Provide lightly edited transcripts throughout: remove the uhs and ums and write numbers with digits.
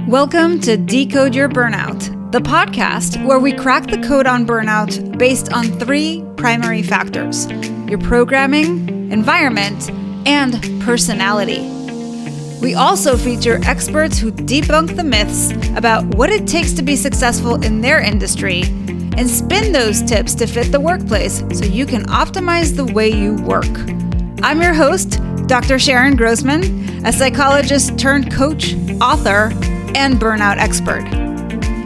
Welcome to Decode Your Burnout, the podcast where we crack the code on burnout based on three primary factors: your programming, environment, and personality. We also feature experts who debunk the myths about what it takes to be successful in their industry and spin those tips to fit the workplace so you can optimize the way you work. I'm your host, Dr. Sharon Grossman, a psychologist turned coach, author, and burnout expert.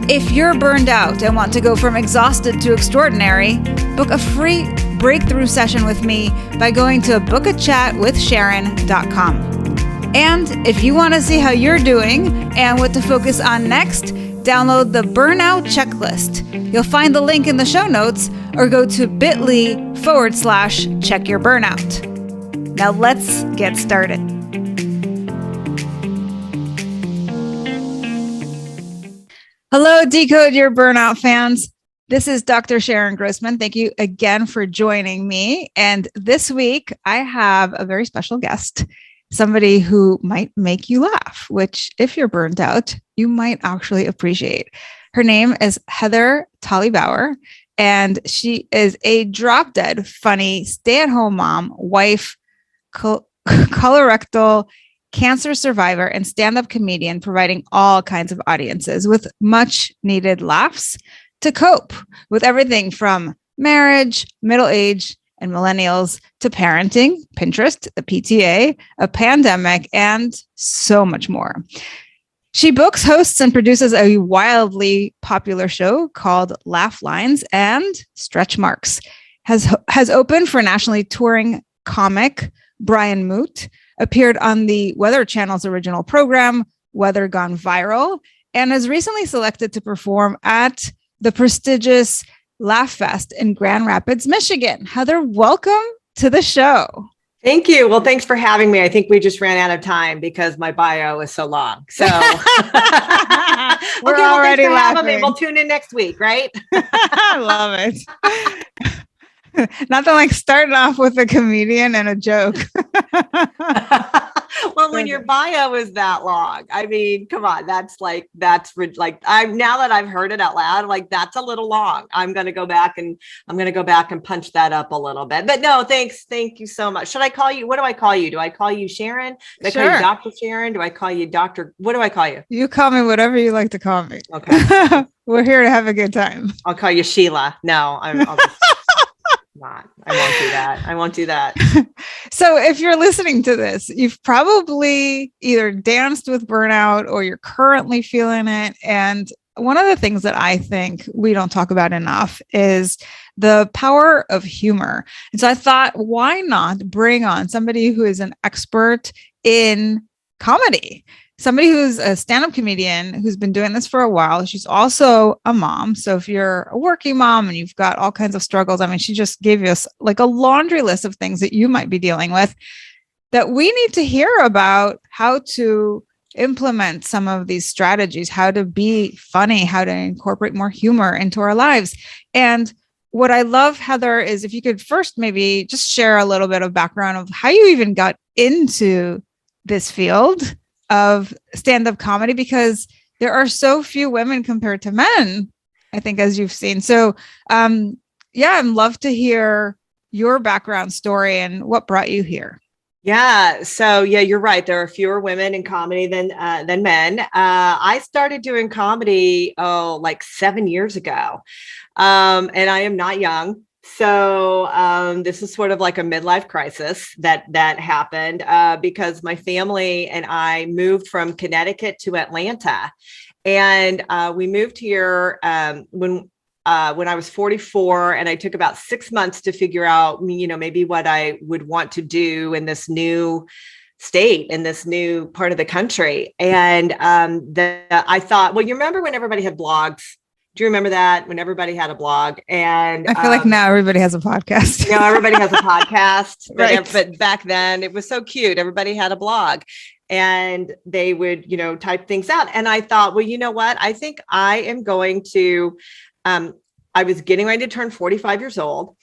If you're burned out and want to go from exhausted to extraordinary, book a free breakthrough session with me by going to bookachatwithsharon.com. And if you want to see how you're doing and what to focus on next, download the Burnout Checklist. You'll find the link in the show notes or go to bit.ly/checkyourburnout. Now let's get started. Hello, Decode Your Burnout fans. This is Dr. Sharon Grossman. Thank you again for joining me. And this week, I have a very special guest, somebody who might make you laugh, which if you're burnt out, you might actually appreciate. Her name is Heather Tolley-Bauer, and she is a drop-dead funny stay-at-home mom, wife, colorectal cancer survivor, and stand-up comedian, providing all kinds of audiences with much needed laughs to cope with everything from marriage, middle age, and millennials to parenting, Pinterest, the PTA, a pandemic, and so much more. She books, hosts, and produces a wildly popular show called Laugh Lines and Stretch Marks. Has opened for nationally touring comic Brian Moote, appeared on the Weather Channel's original program, Weather Gone Viral, and is recently selected to perform at the prestigious LaughFest in Grand Rapids, Michigan. Heather, welcome to the show. Thank you. Well, thanks for having me. I think we just ran out of time because my bio is so long. So we're already laughing. We'll tune in next week, right? I love it. Nothing like starting off with a comedian and a joke. Well, when your bio is that long, I mean, come on, now that I've heard it out loud, like that's a little long. I'm going to go back and punch that up a little bit. But no, thanks. Thank you so much. Should I call you? What do I call you? Do I call you Sharon? Do I call you Dr. Sharon? Do I call you Dr.? What do I call you? You call me whatever you like to call me. Okay. We're here to have a good time. I'll call you Sheila. No, I'll just not. I won't do that. So if you're listening to this, you've probably either danced with burnout or you're currently feeling it. And one of the things that I think we don't talk about enough is the power of humor. And so I thought, why not bring on somebody who is an expert in comedy? Somebody who's a stand-up comedian who's been doing this for a while. She's also a mom. So if you're a working mom and you've got all kinds of struggles, I mean, she just gave us like a laundry list of things that you might be dealing with that we need to hear about, how to implement some of these strategies, how to be funny, how to incorporate more humor into our lives. And what I love, Heather, is if you could first maybe just share a little bit of background of how you even got into this field of stand-up comedy, because there are so few women compared to men, I think, as you've seen. So, I'd love to hear your background story and what brought you here. Yeah. So you're right. There are fewer women in comedy than men. I started doing comedy, like 7 years ago. And I am not young. So this is sort of like a midlife crisis that happened because my family and I moved from Connecticut to Atlanta, and we moved here when I was 44, and I took about 6 months to figure out, maybe what I would want to do in this new state, in this new part of the country. And I thought, well, you remember when everybody had blogs? Do you remember that, when everybody had a blog? And I feel like now everybody has a podcast. Everybody has a podcast. Right. But back then it was so cute. Everybody had a blog and they would, type things out. And I thought, well, you know what? I think I am going to, I was getting ready to turn 45 years old.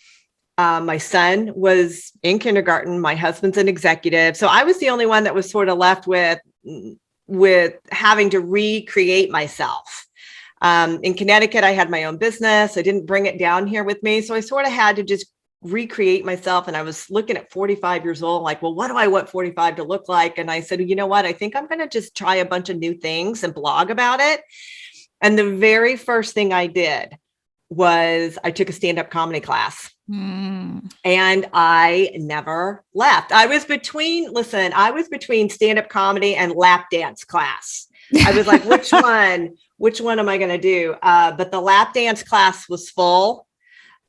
My son was in kindergarten. My husband's an executive. So I was the only one that was sort of left with having to recreate myself. In Connecticut, I had my own business. I didn't bring it down here with me. So I sort of had to just recreate myself. And I was looking at 45 years old, like, well, what do I want 45 to look like? And I said, you know what? I think I'm going to just try a bunch of new things and blog about it. And the very first thing I did was I took a stand-up comedy class. And I never left. I was between stand-up comedy and lap dance class. I was like, which one am I going to do? But the lap dance class was full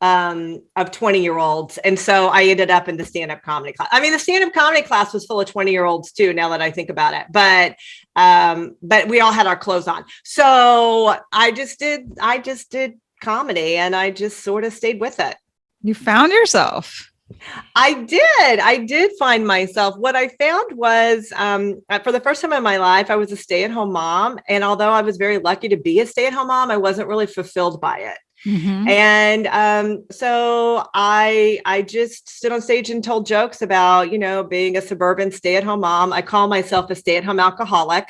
of 20-year-olds. And so I ended up in the stand-up comedy class. I mean, the stand-up comedy class was full of 20-year-olds too, now that I think about it. But we all had our clothes on. So I just did comedy, and I just sort of stayed with it. You found yourself. I did find myself. What I found was, for the first time in my life, I was a stay-at-home mom. And although I was very lucky to be a stay-at-home mom, I wasn't really fulfilled by it. Mm-hmm. And so I just stood on stage and told jokes about, being a suburban stay-at-home mom. I call myself a stay-at-home alcoholic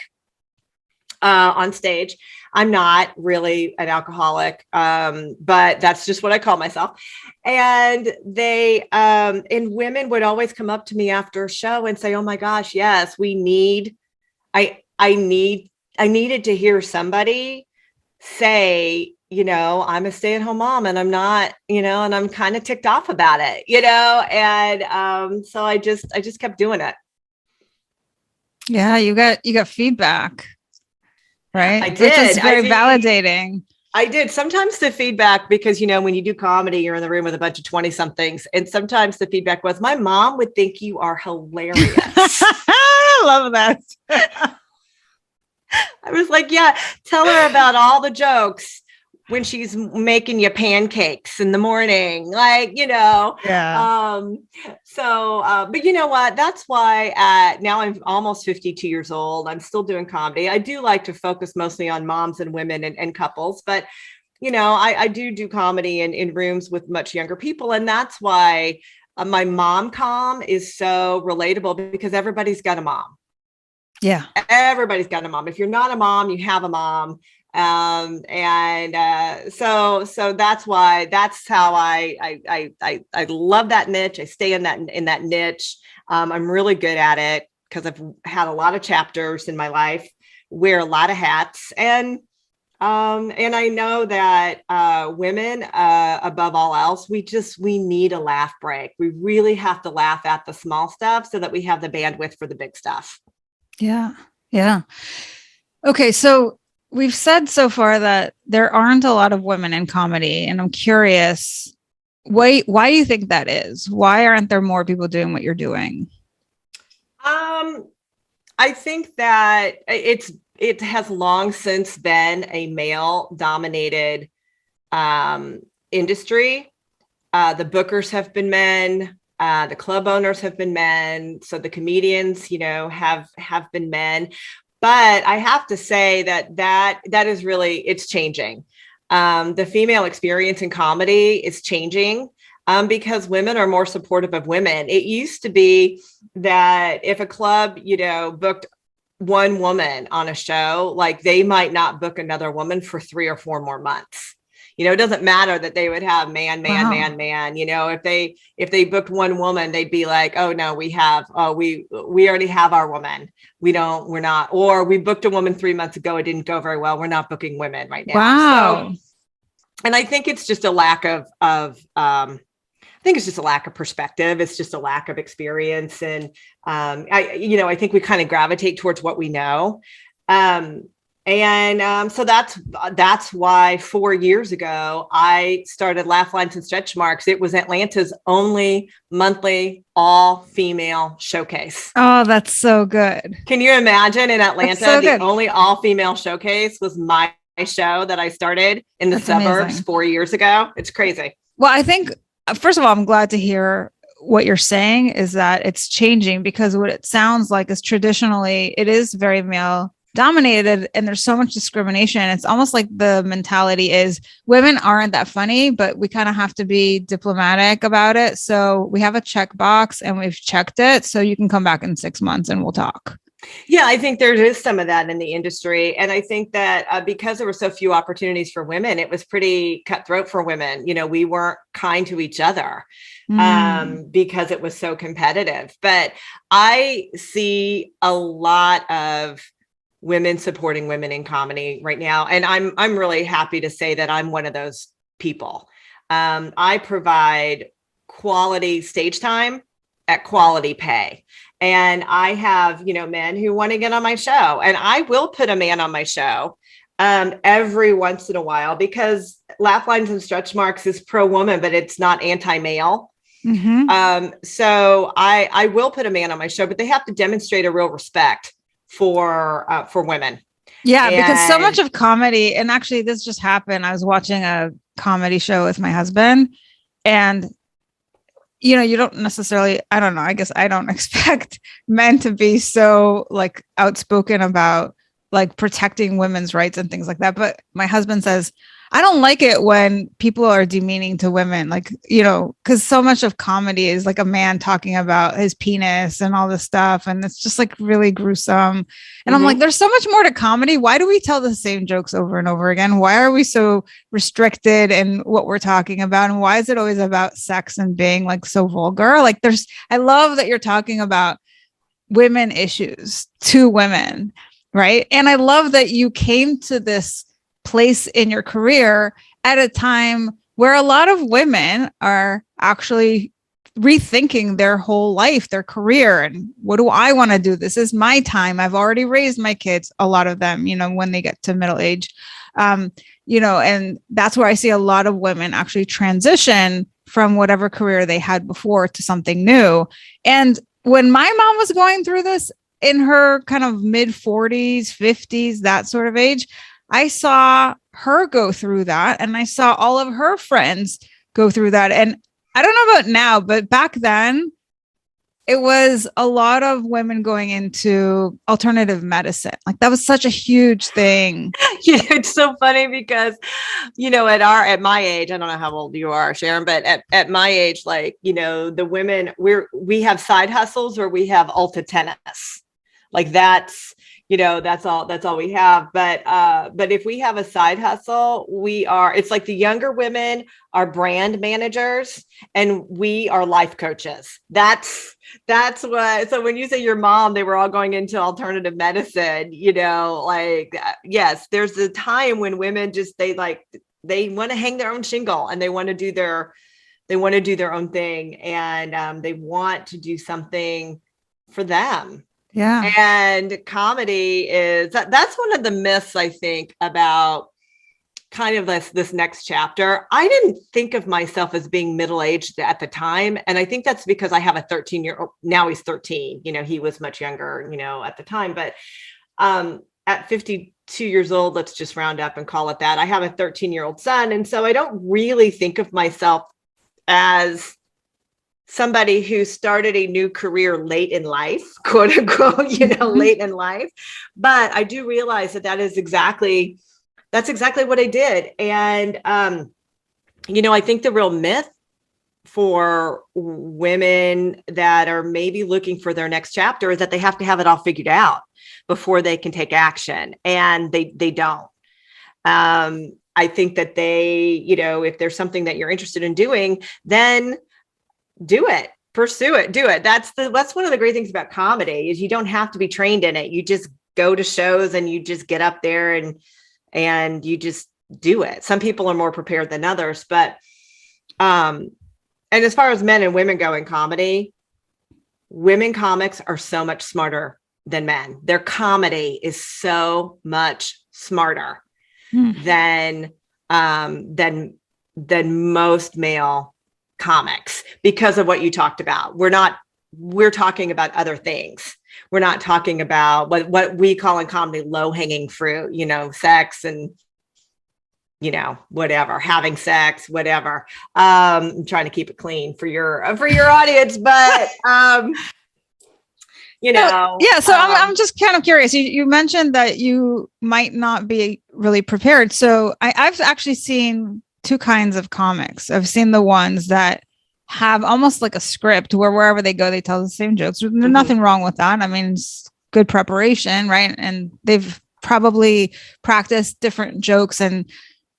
on stage. I'm not really an alcoholic, but that's just what I call myself. And and women would always come up to me after a show and say, "Oh my gosh, yes, I needed to hear somebody say, I'm a stay-at-home mom and I'm not, and I'm kind of ticked off about it, and so I just kept doing it." Yeah, you got feedback. Right. I did. Which is very validating. I did. Sometimes the feedback, because, when you do comedy, you're in the room with a bunch of 20 somethings. And sometimes the feedback was, my mom would think you are hilarious. I love that. I was like, yeah, tell her about all the jokes when she's making you pancakes in the morning, Yeah. But you know what? That's why now I'm almost 52 years old. I'm still doing comedy. I do like to focus mostly on moms and women and couples, but I do comedy in rooms with much younger people. And that's why my mom com is so relatable, because everybody's got a mom. Yeah. Everybody's got a mom. If you're not a mom, you have a mom. So that's how I love that niche. I stay in that niche. I'm really good at it because I've had a lot of chapters in my life, wear a lot of hats, and I know that women, above all else, we need a laugh break. We really have to laugh at the small stuff so that we have the bandwidth for the big stuff. Yeah. Yeah. Okay. So we've said so far that there aren't a lot of women in comedy, and I'm curious, why do you think that is? Why aren't there more people doing what you're doing? I think that it has long since been a male-dominated industry. The bookers have been men. The club owners have been men. So the comedians, have been men. But I have to say that is really, it's changing. The female experience in comedy is changing because women are more supportive of women. It used to be that if a club, booked one woman on a show, like they might not book another woman for 3 or 4 more months. It doesn't matter that they would have man. If they booked one woman, they'd be like, oh no, we already have our woman. We're not, or we booked a woman 3 months ago. It didn't go very well. We're not booking women right now. Wow. So, and I think it's just a lack of I think it's just a lack of perspective. It's just a lack of experience. And I think we kind of gravitate towards what we know. So that's why 4 years ago, I started Laugh Lines and Stretch Marks. It was Atlanta's only monthly all-female showcase. Oh, that's so good. Can you imagine in Atlanta, the only all-female showcase was my show that I started in the suburbs amazing. 4 years ago. It's crazy. Well, I think, first of all, I'm glad to hear what you're saying is that it's changing, because what it sounds like is traditionally it is very male dominated and there's so much discrimination. It's almost like the mentality is women aren't that funny, but we kind of have to be diplomatic about it. So we have a checkbox and we've checked it. So you can come back in 6 months and we'll talk. Yeah, I think there is some of that in the industry. And I think that because there were so few opportunities for women, it was pretty cutthroat for women. You know, we weren't kind to each other because it was so competitive. But I see a lot of women supporting women in comedy right now. And I'm really happy to say that I'm one of those people. I provide quality stage time at quality pay. And I have, men who want to get on my show, and I will put a man on my show every once in a while, because Laugh Lines and Stretch Marks is pro woman, but it's not anti-male. Mm-hmm. So I will put a man on my show, but they have to demonstrate a real respect for women. Yeah, because so much of comedy, and actually this just happened. I was watching a comedy show with my husband, and you don't necessarily, I don't know, I guess I don't expect men to be so like outspoken about like protecting women's rights and things like that. But my husband says, I don't like it when people are demeaning to women, like, because so much of comedy is like a man talking about his penis and all this stuff. And it's just like really gruesome. And I'm like, there's so much more to comedy. Why do we tell the same jokes over and over again? Why are we so restricted in what we're talking about? And why is it always about sex and being like so vulgar? Like I love that you're talking about women issues to women, right? And I love that you came to this place in your career at a time where a lot of women are actually rethinking their whole life, their career. And what do I want to do? This is my time. I've already raised my kids, a lot of them, when they get to middle age, and that's where I see a lot of women actually transition from whatever career they had before to something new. And when my mom was going through this in her kind of mid 40s, 50s, that sort of age, I saw her go through that, and I saw all of her friends go through that. And I don't know about now, but back then it was a lot of women going into alternative medicine. Like that was such a huge thing. Yeah, it's so funny because, at my age, I don't know how old you are, Sharon, but at my age, like, the women, we have side hustles or we have Ulta tennis. Like that's all we have. But if we have a side hustle, it's like the younger women are brand managers and we are life coaches. That's what, so when you say your mom, they were all going into alternative medicine, yes, there's a time when women just, they want to hang their own shingle and they want to do their own thing. And they want to do something for them. Yeah. And comedy that's one of the myths, I think, about kind of this next chapter. I didn't think of myself as being middle-aged at the time. And I think that's because I have a 13-year-old, now he's 13, he was much younger, at the time, but at 52 years old, let's just round up and call it that. I have a 13-year-old son. And so I don't really think of myself as somebody who started a new career late in life, quote unquote, late in life. But I do realize that's exactly what I did. And, I think the real myth for women that are maybe looking for their next chapter is that they have to have it all figured out before they can take action. And they don't. I think that if there's something that you're interested in doing, then do it, pursue it, do it. That's one of the great things about comedy is you don't have to be trained in it. You just go to shows and you just get up there and you just do it. Some people are more prepared than others, but, and as far as men and women go in comedy, women comics are so much smarter than men. Their comedy is so much smarter than most male comics because of what you talked about. We're talking about other things. We're not talking about what we call in comedy low-hanging fruit, sex and, whatever, having sex, whatever. I'm trying to keep it clean for your audience, but Yeah. So I'm just kind of curious. You mentioned that you might not be really prepared. So I've actually seen two kinds of comics. I've seen the ones that have almost like a script where wherever they go, they tell the same jokes. There's nothing wrong with that. I mean, it's good preparation, right? And they've probably practiced different jokes and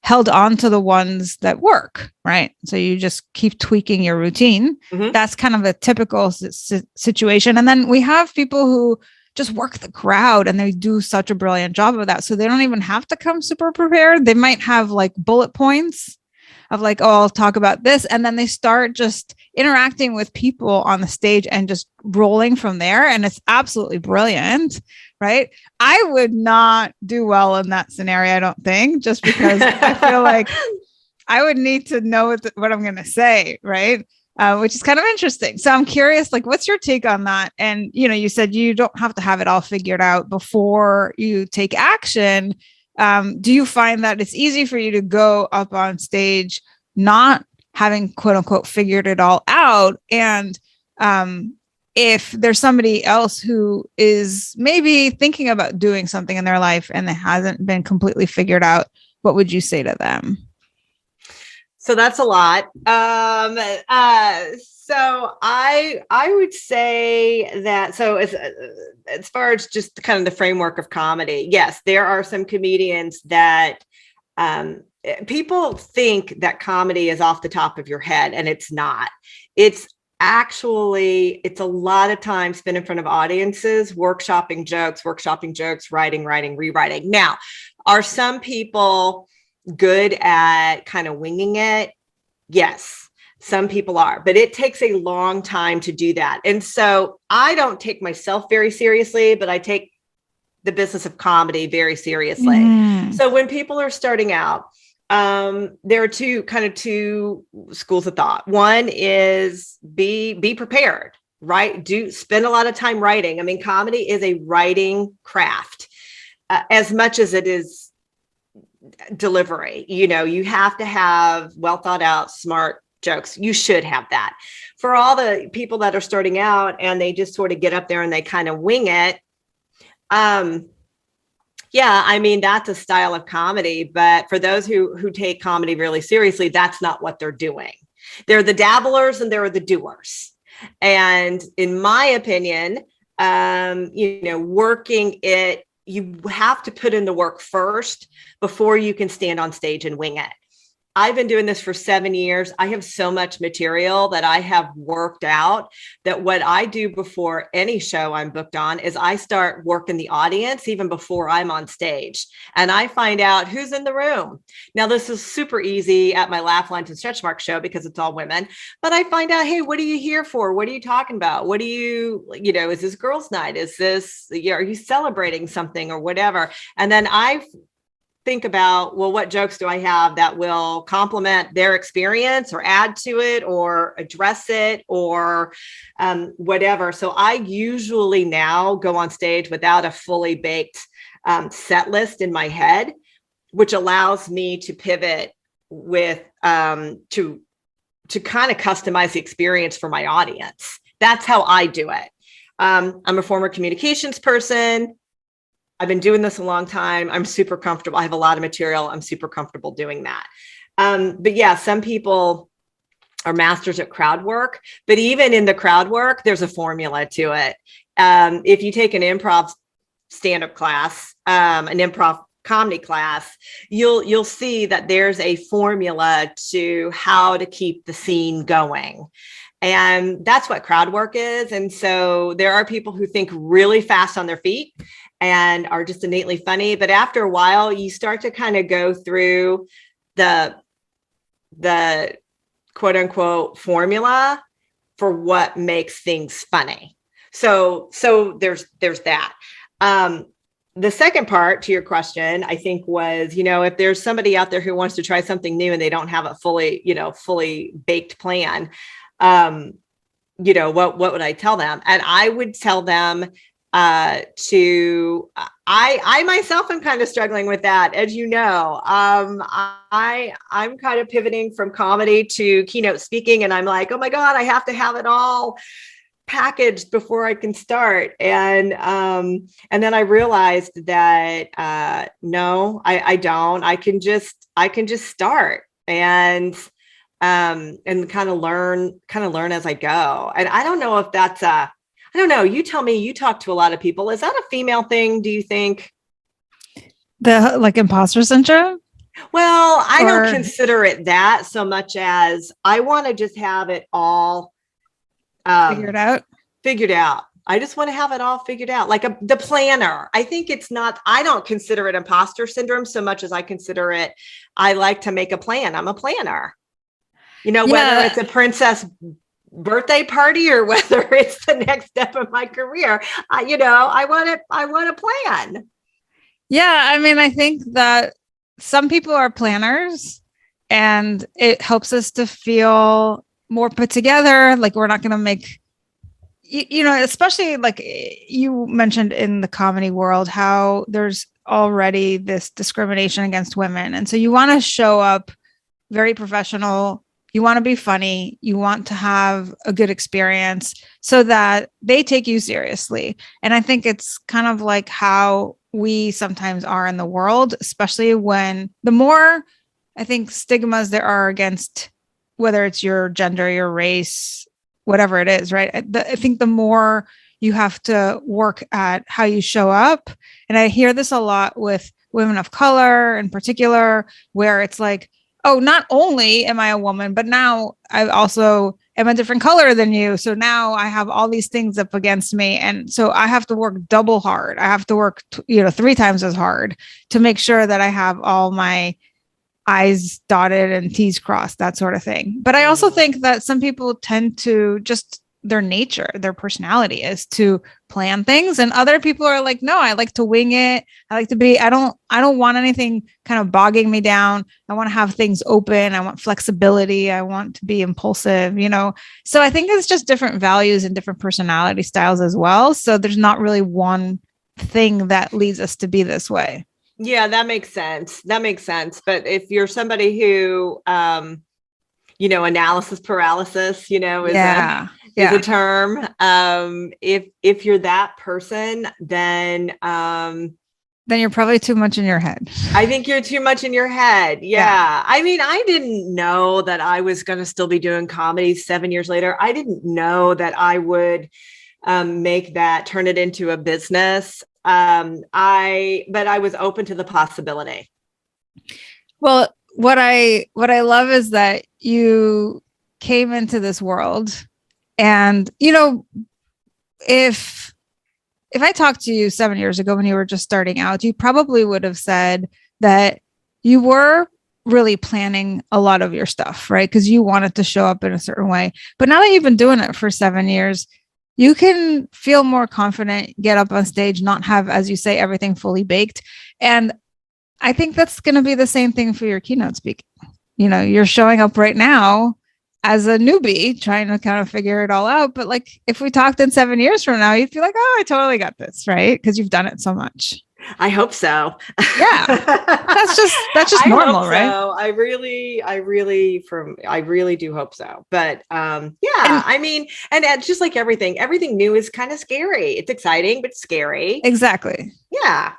held on to the ones that work, right? So you just keep tweaking your routine. That's kind of a typical situation. And then we have people who just work the crowd and they do such a brilliant job of that. So they don't even have to come super prepared. They might have like bullet points of like, oh, I'll talk about this. And then they start just interacting with people on the stage and just rolling from there. And it's absolutely brilliant, right? I would not do well in that scenario, I don't think, just because I feel like I would need to know what I'm going to say, right? Which is kind of interesting. So I'm curious, like, what's your take on that? And, you said you don't have to have it all figured out before you take action. Do you find that it's easy for you to go up on stage not having quote unquote figured it all out? And if there's somebody else who is maybe thinking about doing something in their life and it hasn't been completely figured out, what would you say to them? So that's a lot. So I would say that, so as far as just kind of the framework of comedy, yes, there are some comedians that people think that comedy is off the top of your head, and it's not. It's a lot of time spent in front of audiences, workshopping jokes, writing, rewriting. Now, are some people good at kind of winging it? Yes. Some people are, but it takes a long time to do that. And so I don't take myself very seriously, but I take the business of comedy very seriously. So when people are starting out, there are two schools of thought. One is be prepared, right? Spend a lot of time writing. I mean, comedy is a writing craft as much as it is delivery. You have to have well thought out, smart jokes. You should have that. For all the people that are starting out and they just sort of get up there and they kind of wing it. Yeah, I mean, that's a style of comedy, but for those who take comedy really seriously, that's not what they're doing. They're the dabblers and they're the doers. And in my opinion, working it, you have to put in the work first before you can stand on stage and wing it. I've been doing this for 7 years. I have so much material that I have worked out that what I do before any show I'm booked on is I start working the audience even before I'm on stage. And I find out who's in the room. Now, this is super easy at my Laugh, Lunch, and Stretch Mark show because it's all women. But I find out, hey, what are you here for? What are you talking about? What do you, is this girls' night? Is this, are you celebrating something or whatever? And then I think about, well, what jokes do I have that will complement their experience or add to it or address it or whatever. So I usually now go on stage without a fully baked set list in my head, which allows me to pivot with to kind of customize the experience for my audience. That's how I do it. I'm a former communications person. I've been doing this a long time. I'm super comfortable. I have a lot of material. I'm super comfortable doing that. But yeah, some people are masters at crowd work, but even in the crowd work, there's a formula to it. If you take an improv stand-up class, an improv comedy class, you'll see that there's a formula to how to keep the scene going. And that's what crowd work is. And so there are people who think really fast on their feet and are just innately funny. But after a while, you start to kind of go through the quote unquote formula for what makes things funny. So there's that. The second part to your question, I think, was, if there's somebody out there who wants to try something new and they don't have a fully baked plan, what would I tell them? And I would tell them I myself am kind of struggling with that. As you know, I'm kind of pivoting from comedy to keynote speaking, and I'm like, oh my God, I have to have it all packaged before I can start. And then I realized that no, I don't. I can just start and kind of learn as I go. And I don't know if that's I don't know. You tell me, you talk to a lot of people. Is that a female thing, do you think? The like imposter syndrome? Well, I don't consider it that so much as I want to just have it all figured out. I just want to have it all figured out. Like the planner. I think it's not, I don't consider it imposter syndrome so much as I consider it, I like to make a plan. I'm a planner. Whether it's a princess birthday party or whether it's the next step of my career, I want a plan. Yeah. I mean, I think that some people are planners and it helps us to feel more put together. Like we're not going to make, especially like you mentioned in the comedy world, how there's already this discrimination against women. And so you want to show up very professional. You want to be funny. You want to have a good experience so that they take you seriously. And I think it's kind of like how we sometimes are in the world, especially when the more, I think, stigmas there are against whether it's your gender, your race, whatever it is, right? I think the more you have to work at how you show up. And I hear this a lot with women of color in particular, where it's like, oh, not only am I a woman, but now I also am a different color than you. So now I have all these things up against me. And so I have to work double hard. I have to work, 3 times as hard to make sure that I have all my I's dotted and T's crossed, that sort of thing. But I also think that some people tend to just their nature, their personality is to plan things. And other people are like, no, I like to wing it. I like to be, I don't want anything kind of bogging me down. I want to have things open. I want flexibility. I want to be impulsive, So I think it's just different values and different personality styles as well. So there's not really one thing that leads us to be this way. Yeah, that makes sense. But if you're somebody who, analysis paralysis, is a term. If you're that person, then you're probably too much in your head. I think you're too much in your head. Yeah. I mean, I didn't know that I was going to still be doing comedy 7 years later. I didn't know that I would turn it into a business. But I was open to the possibility. Well, what I love is that you came into this world and, if I talked to you 7 years ago when you were just starting out, you probably would have said that you were really planning a lot of your stuff, right? Because you wanted to show up in a certain way. But now that you've been doing it for 7 years, you can feel more confident, get up on stage, not have, as you say, everything fully baked. And I think that's going to be the same thing for your keynote speaking. You're showing up right now as a newbie trying to kind of figure it all out. But like, if we talked in 7 years from now, you'd feel like, oh, I totally got this, right? Because you've done it so much. I hope so. Yeah. That's just normal, right? So. I really do hope so. But I mean, and just like everything new is kind of scary. It's exciting, but scary. Exactly. Yeah.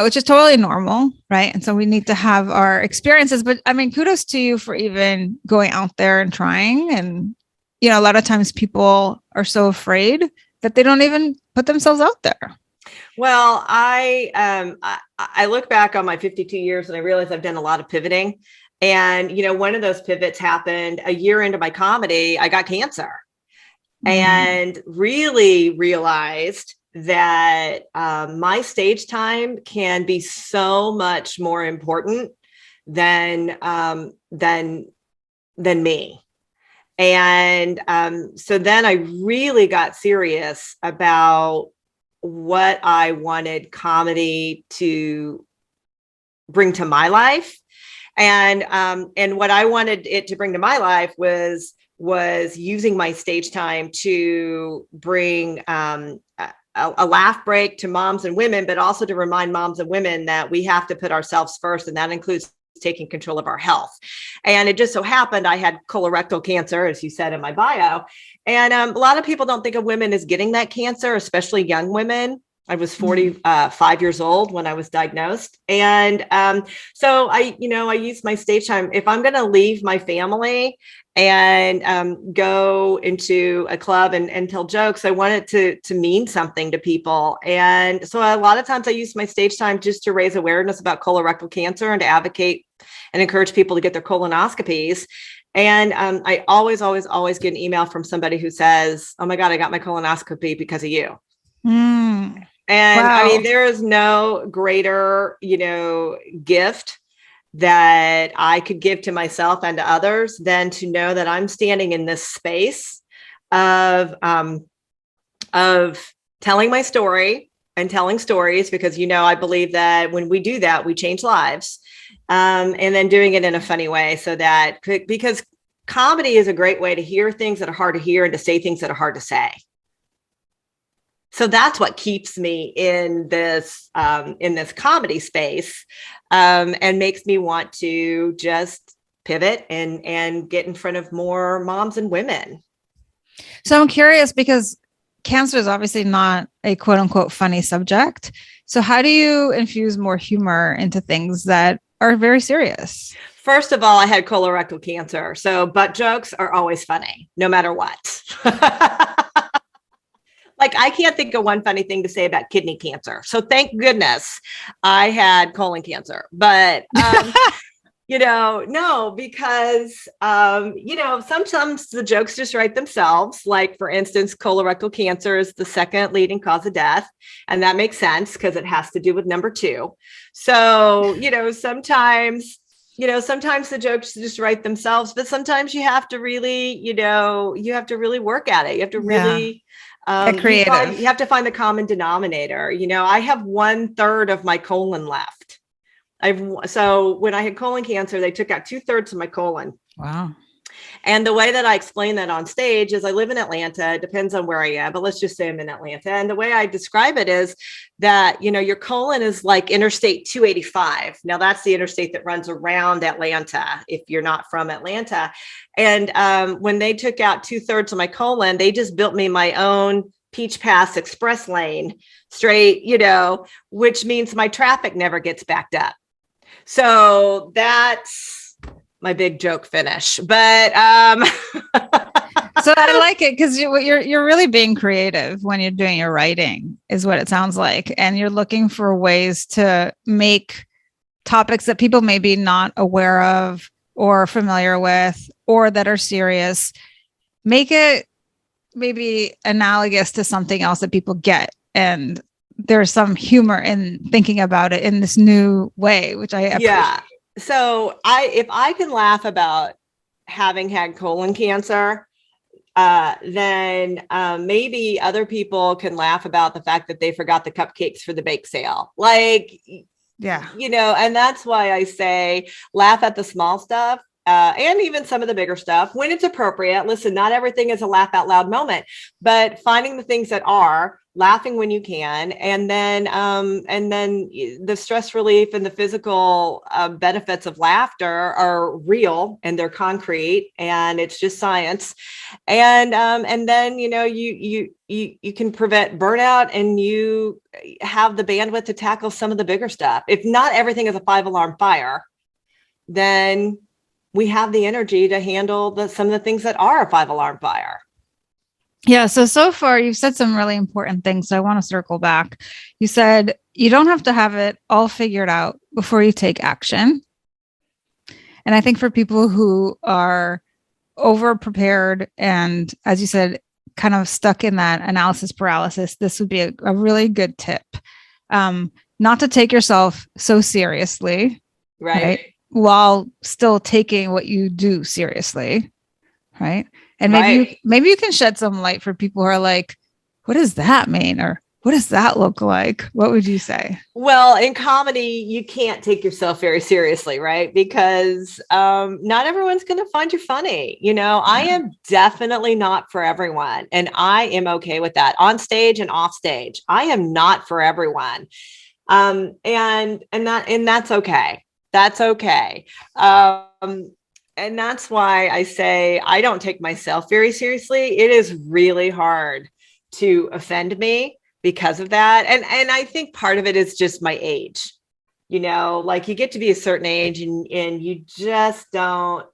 Which is totally normal, right? And so we need to have our experiences. But I mean, kudos to you for even going out there and trying. And, a lot of times people are so afraid that they don't even put themselves out there. Well, I look back on my 52 years and I realize I've done a lot of pivoting. And, one of those pivots happened a year into my comedy. I got cancer and really realized that my stage time can be so much more important than me. And so then I really got serious about what I wanted comedy to bring to my life. And what I wanted it to bring to my life was using my stage time to bring a laugh break to moms and women, but also to remind moms and women that we have to put ourselves first. And that includes taking control of our health. And it just so happened I had colorectal cancer, as you said in my bio. And a lot of people don't think of women as getting that cancer, especially young women. I was 45 years old when I was diagnosed. And so I use my stage time. If I'm going to leave my family and go into a club and tell jokes, I want it to mean something to people. And so a lot of times I use my stage time just to raise awareness about colorectal cancer and to advocate and encourage people to get their colonoscopies. And I always get an email from somebody who says, "Oh my God, I got my colonoscopy because of you." And wow. I mean, there is no greater, gift that I could give to myself and to others than to know that I'm standing in this space of telling my story and telling stories, because, I believe that when we do that, we change lives, and then doing it in a funny way because comedy is a great way to hear things that are hard to hear and to say things that are hard to say. So that's what keeps me in this comedy space, and makes me want to just pivot and get in front of more moms and women. So I'm curious, because cancer is obviously not a quote unquote funny subject. So how do you infuse more humor into things that are very serious? First of all, I had colorectal cancer, so butt jokes are always funny, no matter what. Like, I can't think of one funny thing to say about kidney cancer. So thank goodness I had colon cancer. But, no, because, sometimes the jokes just write themselves. Like, for instance, colorectal cancer is the second leading cause of death. And that makes sense because it has to do with number 2. So, sometimes the jokes just write themselves, but sometimes you have to really, work at it. You have to really... creative. You have to find the common denominator. I have 1/3 of my colon left. So when I had colon cancer, they took out 2/3 of my colon. Wow. And the way that I explain that on stage is I live in Atlanta. It depends on where I am, but let's just say I'm in Atlanta. And the way I describe it is that, your colon is like Interstate 285. Now that's the interstate that runs around Atlanta, if you're not from Atlanta. And when they took out 2/3 of my colon, they just built me my own Peach Pass Express lane straight, which means my traffic never gets backed up. So that's my big joke finish, but so I like it because you're really being creative when you're doing your writing, is what it sounds like, and you're looking for ways to make topics that people may be not aware of or familiar with or that are serious, make it maybe analogous to something else that people get, and there's some humor in thinking about it in this new way, which I appreciate. Yeah. So if I can laugh about having had colon cancer, then maybe other people can laugh about the fact that they forgot the cupcakes for the bake sale. Like, yeah, and that's why I say laugh at the small stuff. And even some of the bigger stuff when it's appropriate. Listen, not everything is a laugh out loud moment, but finding the things that are, laughing when you can, and then the stress relief and the physical benefits of laughter are real and they're concrete, and it's just science. And then you can prevent burnout, and you have the bandwidth to tackle some of the bigger stuff. If not everything is a 5-alarm fire, then we have the energy to handle some of the things that are a 5-alarm fire. Yeah. So far you've said some really important things. So I want to circle back. You said you don't have to have it all figured out before you take action. And I think for people who are over prepared and, as you said, kind of stuck in that analysis paralysis, this would be a really good tip. Not to take yourself so seriously. Right. While still taking what you do seriously. Right. And maybe you can shed some light for people who are like, what does that mean? Or what does that look like? What would you say? Well, in comedy, you can't take yourself very seriously, right? Because not everyone's going to find you funny. I am definitely not for everyone. And I am okay with that, on stage and off stage. I am not for everyone. And that's okay. That's okay. And that's why I say I don't take myself very seriously. It is really hard to offend me because of that. And I think part of it is just my age. Like you get to be a certain age and you just don't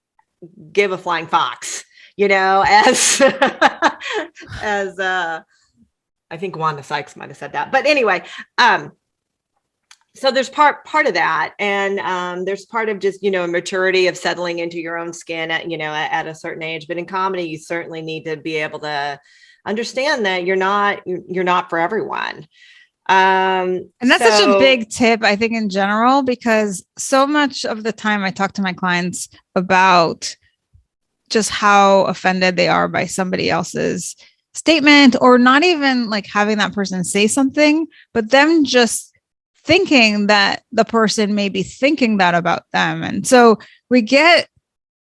give a flying fox, as as I think Wanda Sykes might have said that. But anyway, so there's part of that, and there's part of just maturity of settling into your own skin at a certain age. But in comedy, you certainly need to be able to understand that you're not for everyone. And that's such a big tip, I think, in general, because so much of the time I talk to my clients about just how offended they are by somebody else's statement, or not even like having that person say something, but them just thinking that the person may be thinking that about them. And so we get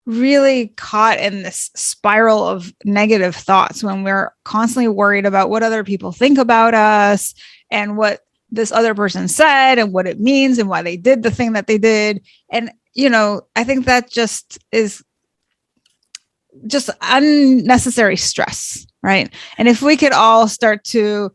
really caught in this spiral of negative thoughts when we're constantly worried about what other people think about us and what this other person said and what it means and why they did the thing that they did. And, I think that just is just unnecessary stress, right? And if we could all start to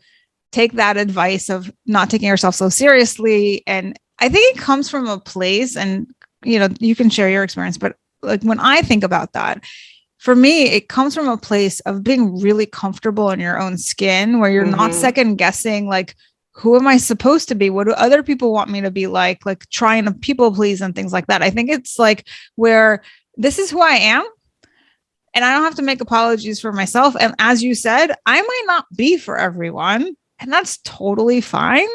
take that advice of not taking ourselves so seriously, and I think it comes from a place, and you can share your experience, but like when I think about that, for me, it comes from a place of being really comfortable in your own skin, where you're not second guessing, like, who am I supposed to be? What do other people want me to be like trying to people please and things like that. I think it's like where this is who I am, and I don't have to make apologies for myself. And as you said, I might not be for everyone, and that's totally fine,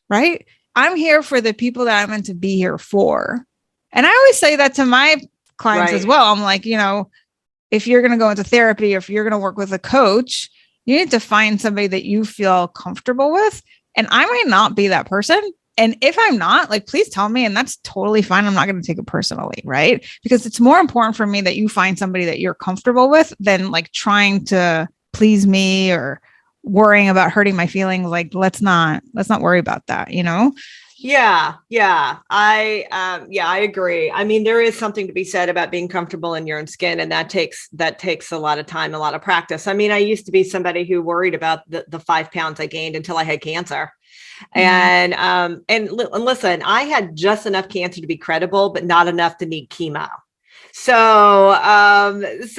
right? I'm here for the people that I'm meant to be here for. And I always say that to my clients as well. I'm like, if you're going to go into therapy, or if you're going to work with a coach, you need to find somebody that you feel comfortable with. And I might not be that person. And if I'm not, like, please tell me. And that's totally fine. I'm not going to take it personally, right? Because it's more important for me that you find somebody that you're comfortable with than like trying to please me or worrying about hurting my feelings. Like, let's not worry about that, Yeah. I agree. I mean, there is something to be said about being comfortable in your own skin, and that takes a lot of time, a lot of practice. I mean, I used to be somebody who worried about the 5 pounds I gained until I had cancer. And listen, I had just enough cancer to be credible, but not enough to need chemo. So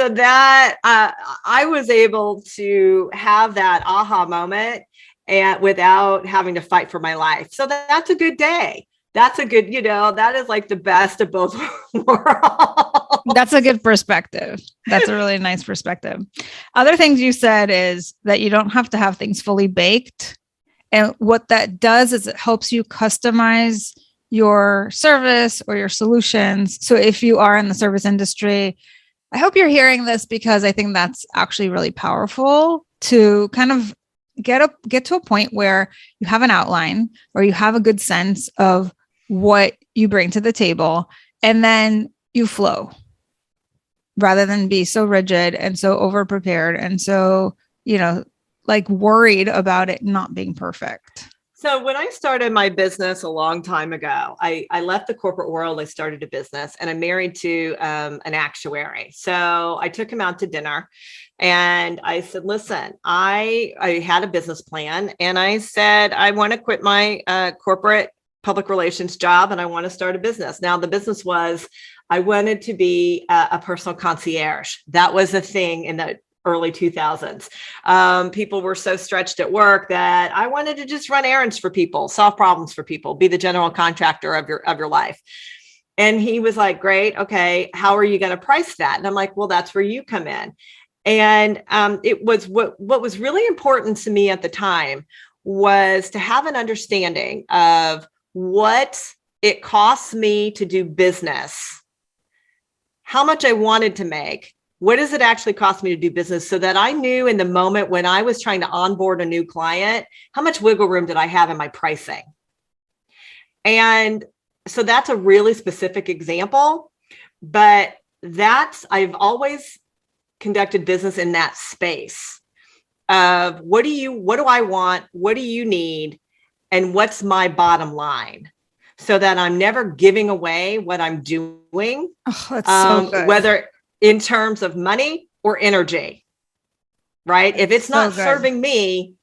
that I was able to have that aha moment and without having to fight for my life. So that's a good day. That's a good, that is like the best of both worlds. That's a good perspective. That's a really nice perspective. Other things you said is that you don't have to have things fully baked. And what that does is it helps you customize your service or your solutions. So if you are in the service industry, I hope you're hearing this, because I think that's actually really powerful to kind of get to a point where you have an outline, or you have a good sense of what you bring to the table, and then you flow rather than be so rigid and so over prepared and so, like worried about it not being perfect. So when I started my business a long time ago, I left the corporate world. I started a business, and I'm married to an actuary. So I took him out to dinner, and I said, listen, I had a business plan, and I said, I want to quit my corporate public relations job, and I want to start a business. Now, the business was, I wanted to be a personal concierge. That was a thing in the early 2000s. People were so stretched at work that I wanted to just run errands for people, solve problems for people, be the general contractor of your life. And he was like, great. Okay. How are you going to price that? And I'm like, well, that's where you come in. And it was what was really important to me at the time was to have an understanding of what it costs me to do business, how much I wanted to make, what does it actually cost me to do business, so that I knew in the moment when I was trying to onboard a new client, how much wiggle room did I have in my pricing? And so that's a really specific example, but I've always conducted business in that space of what do I want? What do you need? And what's my bottom line? so that I'm never giving away what I'm doing, Oh, that's so good. whether in terms of money or energy, right? If it's So not serving me,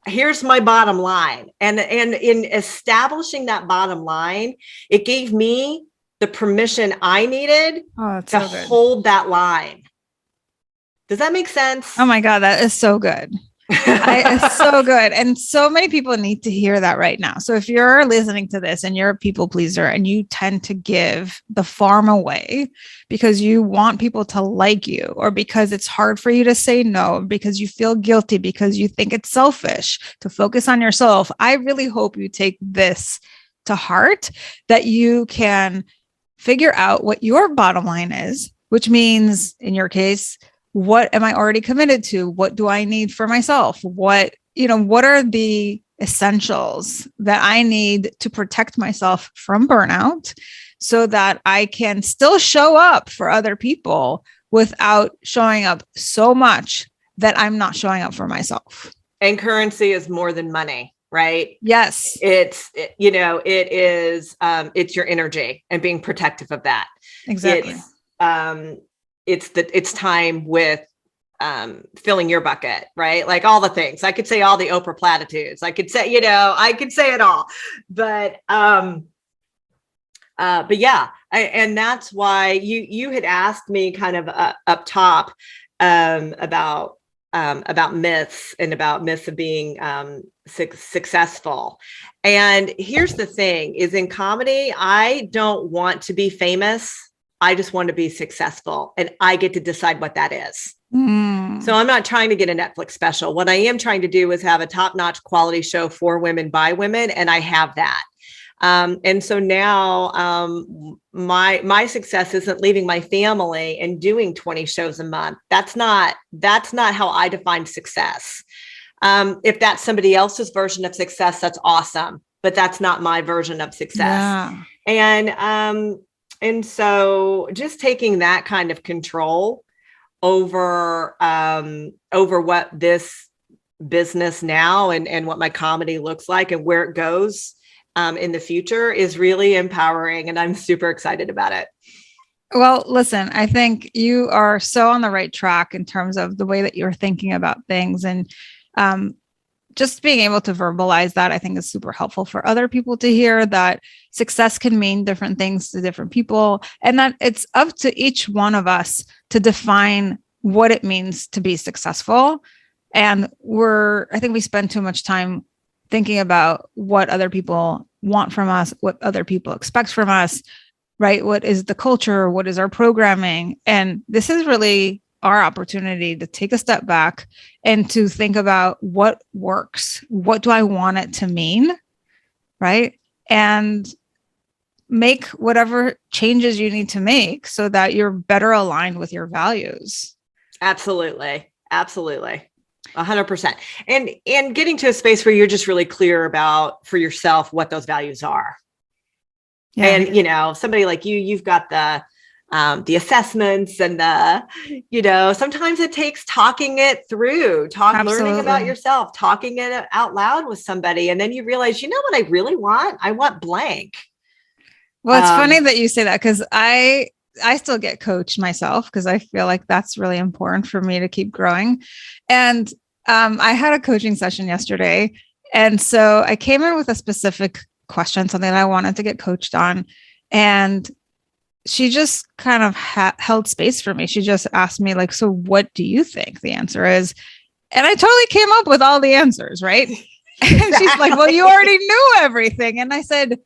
here's my bottom line. And in establishing that bottom line, it gave me the permission I needed to hold that line. Does that make sense? Oh my God, that is so good. It's so good. And so many people need to hear that right now. So if you're listening to this and you're a people pleaser and you tend to give the farm away because you want people to like you, or because it's hard for you to say no, because you feel guilty, because you think it's selfish to focus on yourself, I really hope you take this to heart, that you can figure out what your bottom line is, which means in your case, what am I already committed to? What do I need for myself? What are the essentials that I need to protect myself from burnout so that I can still show up for other people without showing up so much that I'm not showing up for myself? And currency is more than money, right? Yes. It's your energy and being protective of that. Exactly. It's time with filling your bucket, right? Like all the things. I could say all the Oprah platitudes. I could say, I could say it all. But yeah, and that's why you had asked me kind of up top about myths and about myths of being successful. And here's the thing: is in comedy, I don't want to be famous. I just want to be successful, and I get to decide what that is. So I'm not trying to get a Netflix special. What I am trying to do is have a top-notch quality show for women by women, and I have that. And so now my success isn't leaving my family and doing 20 shows a month. That's not how I define success. If that's somebody else's version of success, that's awesome, but that's not my version of success. Yeah. And so just taking that kind of control over what this business now and what my comedy looks like and where it goes in the future is really empowering. And I'm super excited about it. Well, listen, I think you are so on the right track in terms of the way that you're thinking about things. And just being able to verbalize that, I think, is super helpful for other people to hear, that success can mean different things to different people, and that it's up to each one of us to define what it means to be successful. And I think we spend too much time thinking about what other people want from us, what other people expect from us, right? What is the culture? What is our programming? And this is really our opportunity to take a step back and to think about what works. What do I want it to mean? Right? And make whatever changes you need to make so that you're better aligned with your values. Absolutely. 100%. And getting to a space where you're just really clear about for yourself what those values are. Yeah. And, somebody like you've got the assessments and sometimes it takes talking it through, learning about yourself, talking it out loud with somebody. And then you realize, what I really want? I want blank. Well, it's funny that you say that, because I still get coached myself, because I feel like that's really important for me to keep growing. And I had a coaching session yesterday. And so I came in with a specific question, something that I wanted to get coached on. And she just kind of held space for me. She just asked me, like, so what do you think the answer is? And I totally came up with all the answers, right? And she's like, well, you already knew everything. And I said,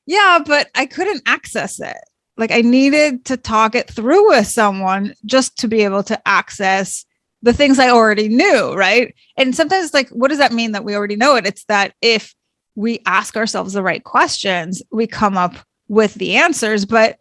yeah, but I couldn't access it. Like, I needed to talk it through with someone just to be able to access the things I already knew, right? And sometimes, like, what does that mean that we already know it? It's that if we ask ourselves the right questions, we come up with the answers. But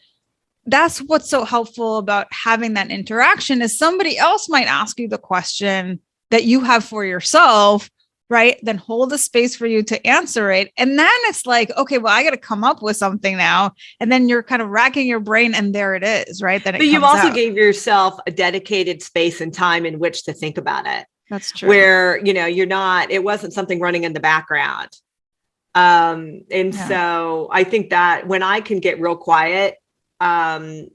that's what's so helpful about having that interaction, is somebody else might ask you the question that you have for yourself, right? Then hold a space for you to answer it. And then it's like, okay, well, I got to come up with something now. And then you're kind of racking your brain, and there it is, right? Then but you also gave yourself a dedicated space and time in which to think about it. That's true. Where, it wasn't something running in the background. So I think that when I can get real quiet, and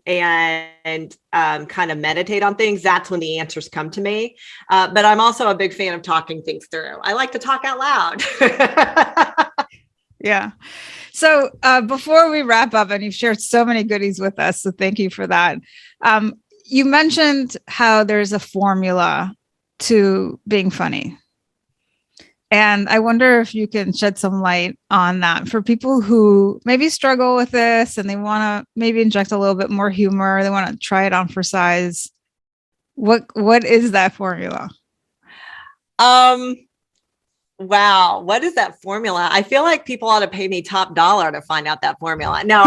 kind of meditate on things, that's when the answers come to me. But I'm also a big fan of talking things through. I like to talk out loud. Yeah. So before we wrap up, and you've shared so many goodies with us, so thank you for that. You mentioned how there's a formula to being funny. And I wonder if you can shed some light on that for people who maybe struggle with this and they want to maybe inject a little bit more humor. They want to try it on for size. What is that formula? Wow. What is that formula? I feel like people ought to pay me top dollar to find out that formula. No,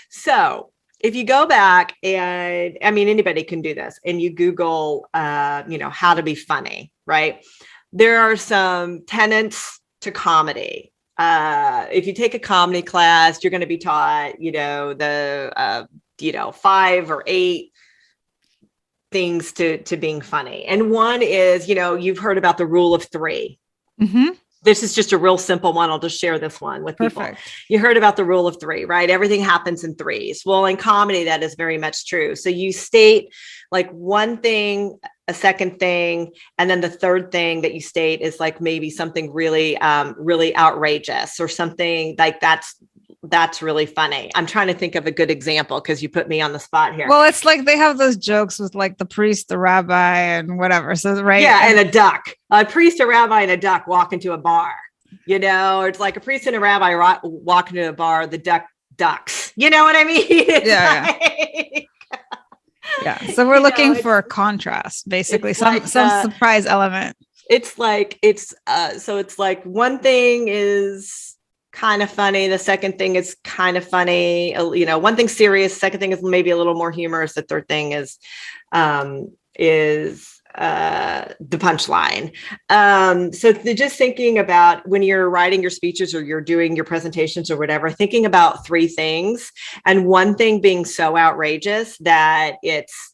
so if you go back and I mean, anybody can do this and you Google, how to be funny, right? There are some tenets to comedy. If you take a comedy class, you're going to be taught, the 5 or 8 things to being funny. And one is, you've heard about the rule of 3. Mm-hmm. This is just a real simple one. I'll just share this one with people. You heard about the rule of 3, right? Everything happens in 3s. Well, in comedy, that is very much true. So you state like one thing, a second thing, and then the third thing that you state is like maybe something really, really outrageous or something like that's really funny. I'm trying to think of a good example because you put me on the spot here. Well, it's like they have those jokes with like the priest, the rabbi, and whatever. So, right. Yeah. And a duck, a priest, a rabbi, and a duck walk into a bar, or it's like a priest and a rabbi walk into a bar, the duck ducks. You know what I mean? Yeah. So we're looking for a contrast, basically, some surprise element. It's like, so it's like one thing is kind of funny. The second thing is kind of funny. One thing serious. Second thing is maybe a little more humorous. The third thing is the punchline. So just thinking about when you're writing your speeches or you're doing your presentations or whatever, thinking about 3 things and one thing being so outrageous that it's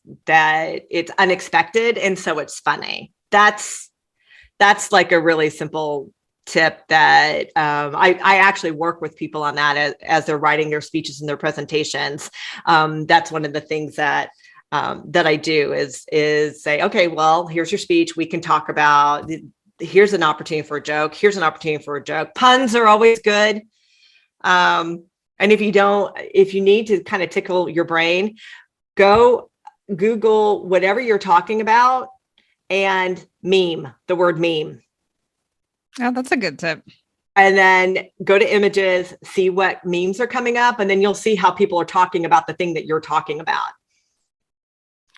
unexpected. And so it's funny. That's like a really simple tip that I actually work with people on that as they're writing their speeches and their presentations. That's one of the things that I do is say, okay, well, here's your speech. We can talk about, here's an opportunity for a joke. Here's an opportunity for a joke. Puns are always good. And if you need to kind of tickle your brain, go Google whatever you're talking about and meme, the word meme. Oh, that's a good tip. And then go to images, see what memes are coming up, and then you'll see how people are talking about the thing that you're talking about.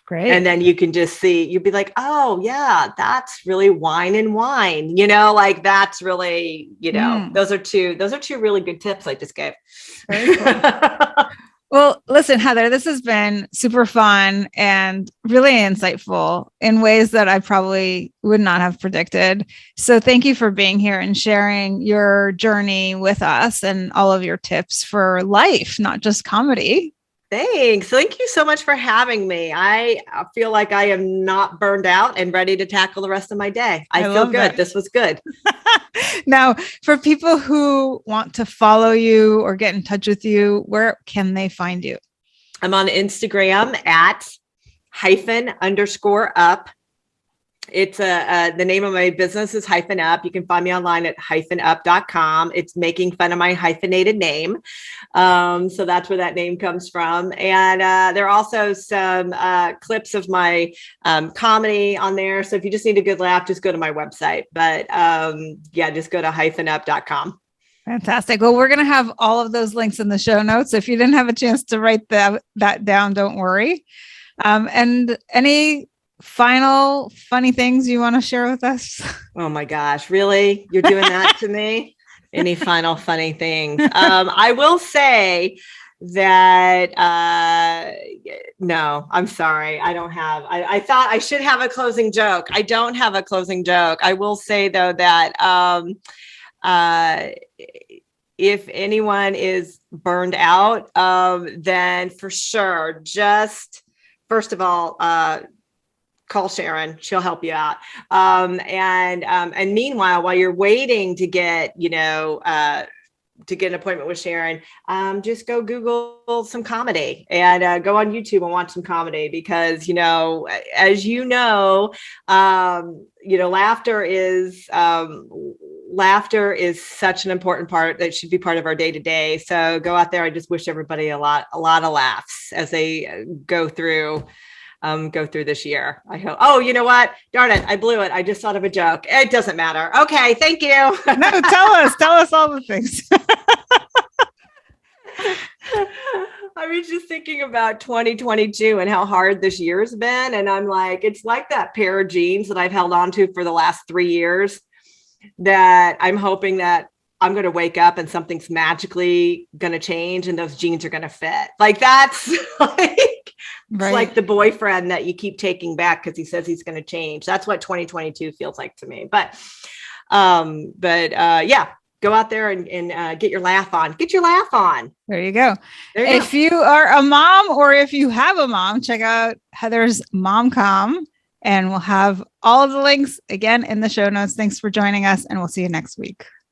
Great. And then you can just see, you'd be like, oh yeah, that's really wine and wine, like that's really, those are two really good tips I just gave. Very cool. Well, listen, Heather, this has been super fun and really insightful in ways that I probably would not have predicted. So thank you for being here and sharing your journey with us and all of your tips for life, not just comedy. Thanks. Thank you so much for having me. I feel like I am not burned out and ready to tackle the rest of my day. I feel good. That. This was good. Now, for people who want to follow you or get in touch with you, where can they find you? I'm on Instagram at _up. It's the name of my business is -up. You can find me online at -up.com. It's making fun of my hyphenated name. So that's where that name comes from. And there are also some clips of my comedy on there. So if you just need a good laugh, just go to my website. But just go to -up.com. Fantastic. Well, we're going to have all of those links in the show notes. If you didn't have a chance to write that down, don't worry. And any final funny things you want to share with us? Oh my gosh, really? You're doing that to me? Any final funny things? I will say that, no, I'm sorry. I don't have, I thought I should have a closing joke. I don't have a closing joke. I will say though that, if anyone is burned out, then for sure, just first of all, call Sharon. She'll help you out. And meanwhile, while you're waiting to get, to get an appointment with Sharon, just go Google some comedy and go on YouTube and watch some comedy because, as laughter is such an important part that should be part of our day to day. So go out there. I just wish everybody a lot of laughs as they go through this year. I hope. Oh, you know what? Darn it. I blew it. I just thought of a joke. It doesn't matter. Okay. Thank you. No, tell us all the things. I was just thinking about 2022 and how hard this year's been. And I'm like, it's like that pair of jeans that I've held on to for the last 3 years that I'm hoping that I'm going to wake up and something's magically going to change and those jeans are going to fit. Like that's like, right. It's like the boyfriend that you keep taking back because he says he's going to change. That's what 2022 feels like to me. But yeah, go out there and get your laugh on. Get your laugh on. There you go. If you are a mom or if you have a mom, check out Heather's MomCom. And we'll have all of the links again in the show notes. Thanks for joining us, and we'll see you next week.